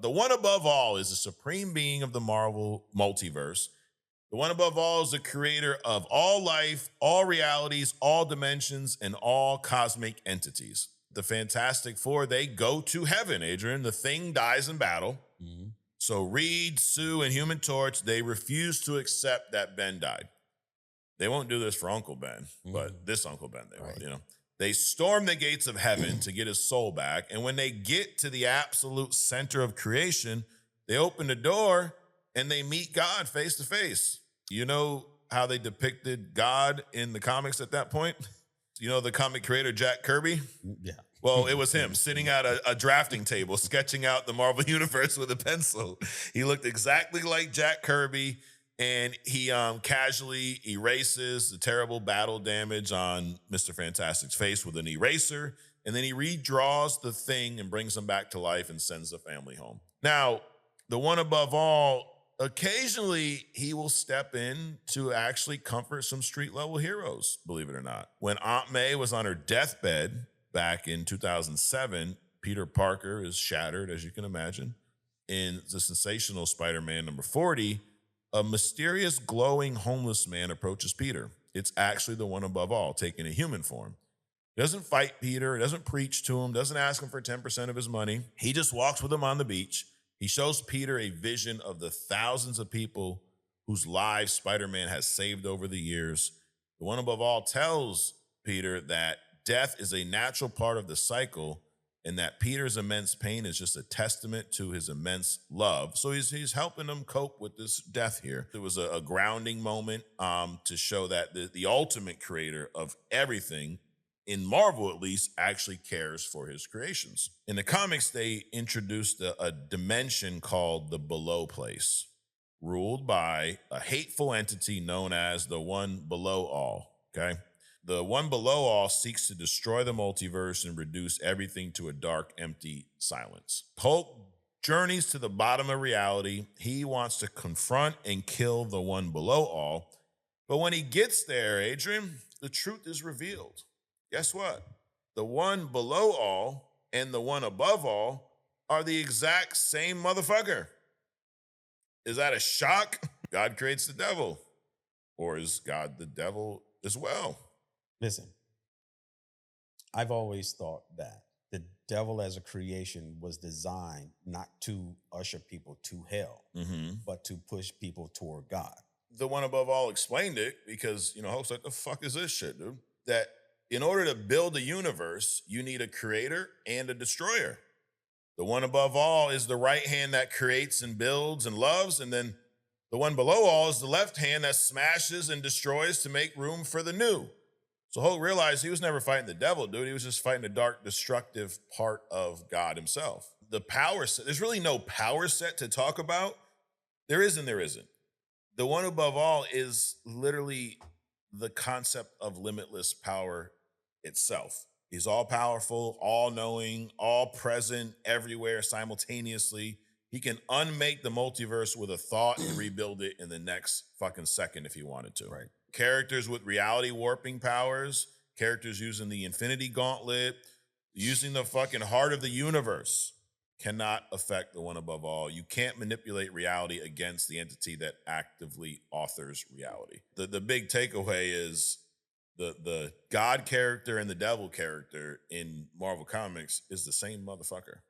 the one above all is the supreme being of the Marvel Multiverse. The one above all is the creator of all life, all realities, all dimensions, and all cosmic entities. The Fantastic Four, they go to heaven, Adrian. The Thing dies in battle. Mhm. So Reed, Sue, and Human Torch, they refuse to accept that Ben died. They won't do this for Uncle Ben, but this Uncle Ben, they Right. will. They storm the gates of heaven to get his soul back. And when they get to the absolute center of creation, they open the door and they meet God face to face. You know how they depicted God in the comics at that point? You know the comic creator Jack Kirby? Yeah. Well, it was him sitting at a drafting table, sketching out the Marvel Universe with a pencil. He looked exactly like Jack Kirby, and he casually erases the terrible battle damage on Mr. Fantastic's face with an eraser, and then he redraws the Thing and brings him back to life and sends the family home. Now, the one above all, occasionally he will step in to actually comfort some street level heroes, believe it or not. When Aunt May was on her deathbed back in 2007, Peter Parker is shattered, as you can imagine. In the sensational Spider-Man number 40, a mysterious glowing homeless man approaches Peter. It's actually the one above all, taking a human form. He doesn't fight Peter, he doesn't preach to him, doesn't ask him for 10% of his money. He just walks with him on the beach. He shows Peter a vision of the thousands of people whose lives Spider-Man has saved over the years. The one above all tells Peter that death is a natural part of the cycle and that Peter's immense pain is just a testament to his immense love. So he's helping him cope with this death here. It was a grounding moment to show that the ultimate creator of everything, in Marvel at least, actually cares for his creations. In the comics, they introduced a dimension called the Below Place, ruled by a hateful entity known as the One Below All, okay? The One Below All seeks to destroy the multiverse and reduce everything to a dark, empty silence. Hulk journeys to the bottom of reality. He wants to confront and kill the One Below All. But when he gets there, Adrian, the truth is revealed. Guess what? The one below all and the one above all are the exact same motherfucker. Is that a shock? God creates the devil. Or is God the devil as well? Listen, I've always thought that the devil as a creation was designed not to usher people to hell, but to push people toward God. The one above all explained it because, Hulk's like, the fuck is this shit, dude? That in order to build a universe, you need a creator and a destroyer. The one above all is the right hand that creates and builds and loves, and then the one below all is the left hand that smashes and destroys to make room for the new. So Hulk realized he was never fighting the devil, dude. He was just fighting the dark, destructive part of God himself. The power set, there's really no power set to talk about. There isn't. The one above all is literally the concept of limitless power itself. He's all powerful, all knowing, all present, everywhere simultaneously. He can unmake the multiverse with a thought and rebuild it in the next fucking second if he wanted to. Right. Characters with reality warping powers, characters using the Infinity Gauntlet, using the fucking heart of the universe cannot affect the one above all. You can't manipulate reality against the entity that actively authors reality. The big takeaway is the God character and the devil character in Marvel Comics is the same motherfucker.